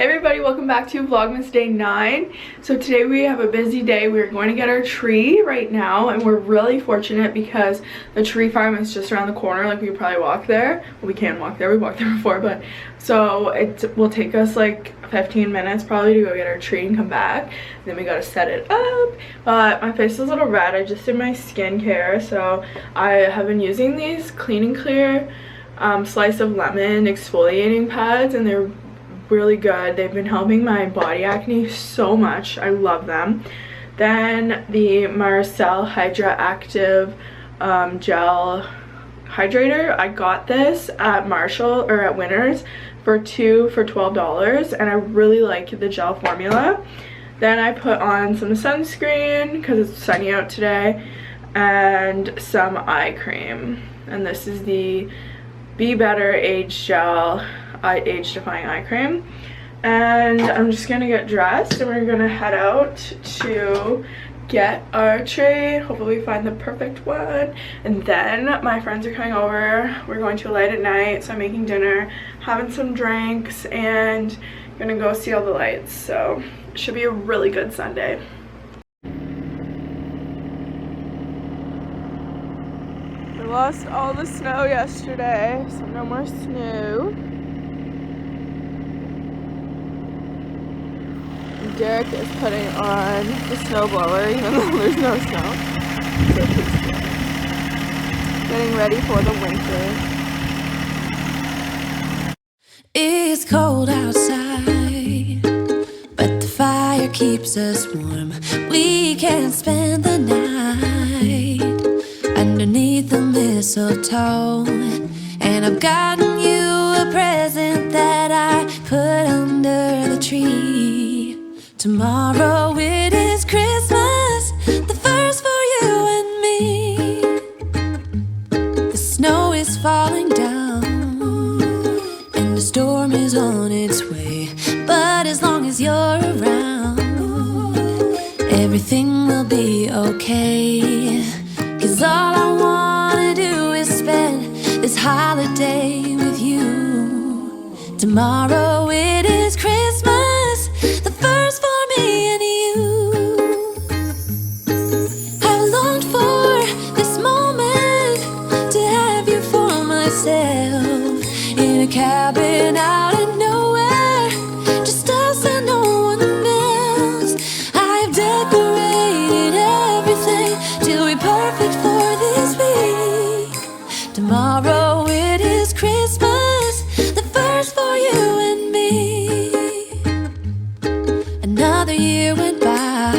Hey everybody, welcome back to Vlogmas Day 9. So today we have a busy day. We're going to get our tree right now, and we're really fortunate because the tree farm is just around the corner. Like, we could probably walk there. Well, we can walk there, we walked there before, but so it will take us like 15 minutes probably to go get our tree and come back. Then we gotta set it up. But my face is a little red. I just did my skincare, so I have been using these Clean and Clear slice of lemon exfoliating pads, and they're really good. They've been helping my body acne so much. I love them. Then the Marcel Hydra Active Gel Hydrator. I got this at Marshall or at Winners for $12, and I really like the gel formula. Then I put on some sunscreen because it's sunny out today, and some eye cream. And this is the Be Better Age Gel Age Defying Eye Cream. And I'm just gonna get dressed and we're gonna head out to get our tree. Hopefully we find the perfect one. And then my friends are coming over. We're going to a light at night, so I'm making dinner, having some drinks, and gonna go see all the lights. So it should be a really good Sunday. We lost all the snow yesterday, so no more snow. Derek is putting on the snowblower even though there's no snow. So he's getting ready for the winter. It's cold outside, but the fire keeps us warm. We can spend the night underneath the mistletoe. And I've gotten you a present that I put under the tree. Tomorrow it is Christmas, the first for you and me. The snow is falling down, and the storm is on its way. But as long as you're around, everything will be okay. 'Cause all I wanna do is spend this holiday with you. Tomorrow it is Christmas, the first for me and you. I've longed for this moment to have you for myself, in a cabin out in nowhere, just us and no one else. I've decorated everything to be perfect for this week. Tomorrow it is Christmas, the first for you and me. Another year went by,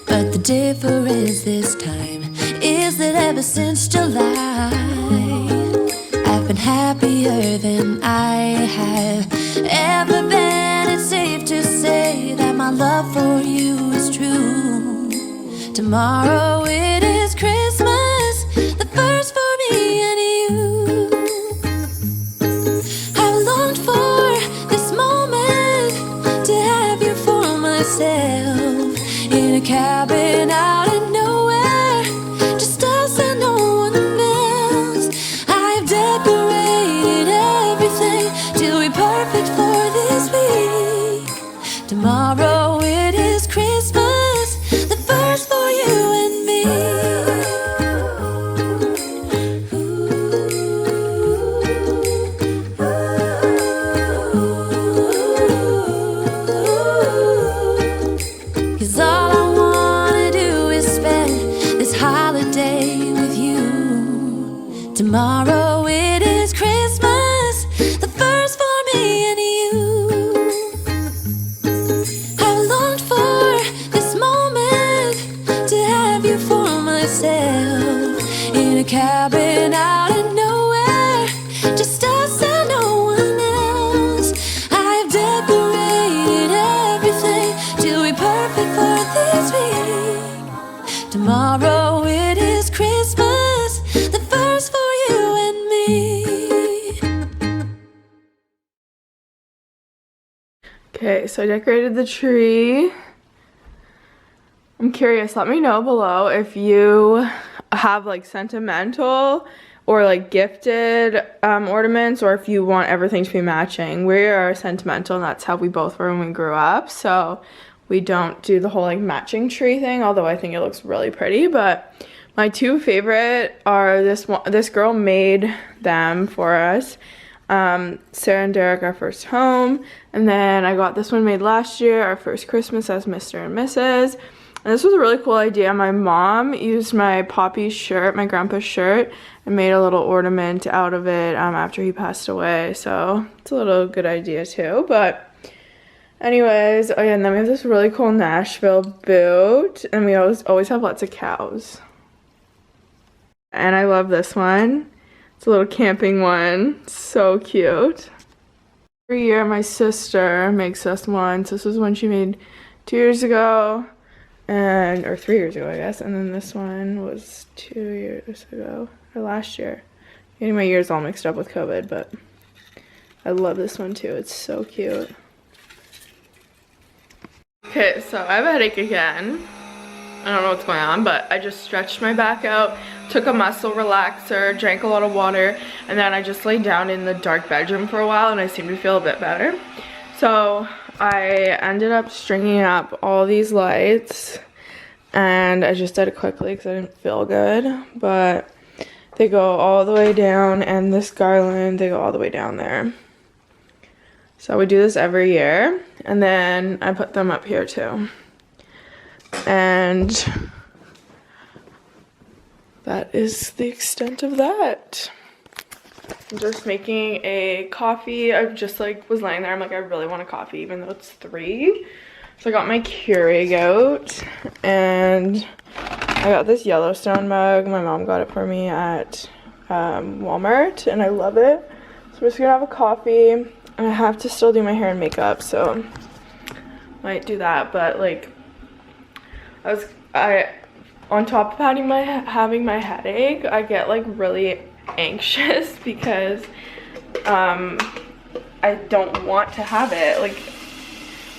but the difference this time is that ever since July, I've been happier than I have ever been. It's safe to say that my love for you is true. Tomorrow it is Christmas, the first for me and you. I've longed for this moment to have you for myself, in a cabin out in nowhere, just us and no one else. I've decorated everything to be perfect for this week. Tomorrow it is Christmas, the first for you and me. 'Cause all I wanna do is spend this holiday with you. Tomorrow it is Christmas, the first for me and you. I've longed for this moment to have you for myself, in a cabin out in nowhere, just us and no one else. I've decorated everything to be perfect for this week. Tomorrow it is Christmas, the first for you and me. Okay, so I decorated the tree. I'm curious, let me know below if you have like sentimental or like gifted ornaments, or if you want everything to be matching. We are sentimental, and that's how we both were when we grew up, so we don't do the whole like matching tree thing, although I think it looks really pretty. But my two favorite are this girl made them for us, Sarah and Derek, our first home, and then I got this one made last year, our first Christmas as Mr. and Mrs. And this was a really cool idea. My mom used my Poppy's shirt, my grandpa's shirt, and made a little ornament out of it after he passed away. So it's a little good idea too. But anyways, oh yeah, and then we have this really cool Nashville boot, and we always have lots of cows. And I love this one. It's a little camping one. So cute. Every year my sister makes us one. So this was one she made 2 years ago. Or 3 years ago, I guess, and then this one was 2 years ago, or last year. Getting my years all mixed up with COVID, but I love this one too. It's so cute. Okay, so I have a headache again. I don't know what's going on, but I just stretched my back out, took a muscle relaxer, drank a lot of water, and then I just laid down in the dark bedroom for a while, and I seemed to feel a bit better. So I ended up stringing up all these lights, and I just did it quickly because I didn't feel good, but they go all the way down, and this garland, they go all the way down there. So we do this every year, and then I put them up here too. And that is the extent of that. I'm just making a coffee. I just like was laying there. I'm like, I really want a coffee even though it's 3. So I got my Keurig out, and I got this Yellowstone mug. My mom got it for me at Walmart, and I love it. So we're just gonna have a coffee, and I have to still do my hair and makeup, so might do that. But like, on top of having my headache, I get like really anxious because I don't want to have it. Like,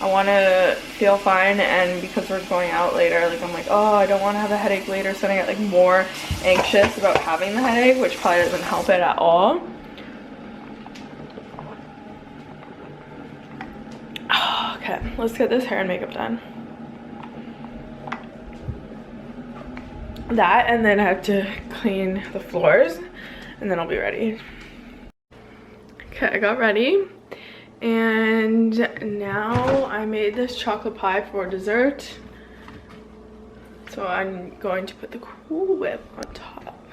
I want to feel fine, and because we're going out later, like I'm like, oh, I don't want to have a headache later, so I get like more anxious about having the headache, which probably doesn't help it at all. Okay, let's get this hair and makeup done. That, and then I have to clean the floors, and then I'll be ready. Okay, I got ready, and now I made this chocolate pie for dessert. So I'm going to put the Cool Whip on top.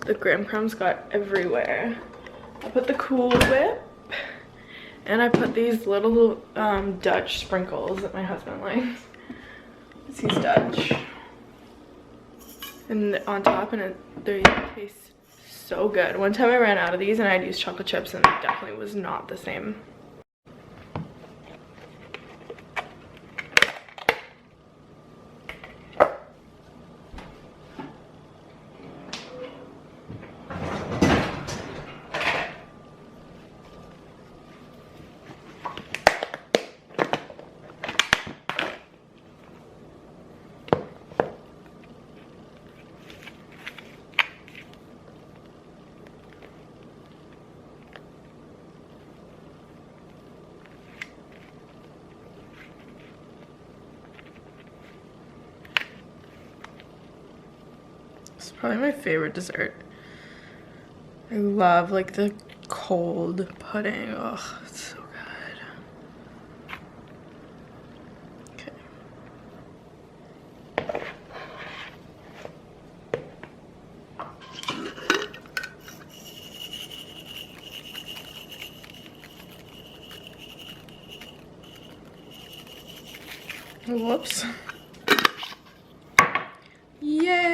The graham crumbs got everywhere. I put the Cool Whip, and I put these little Dutch sprinkles that my husband likes. He's Dutch, and on top, and they taste so good. One time I ran out of these, and I'd used chocolate chips, and it definitely was not the same. It's probably my favorite dessert. I love like the cold pudding. Oh, it's so good. Okay. Whoops. Yay!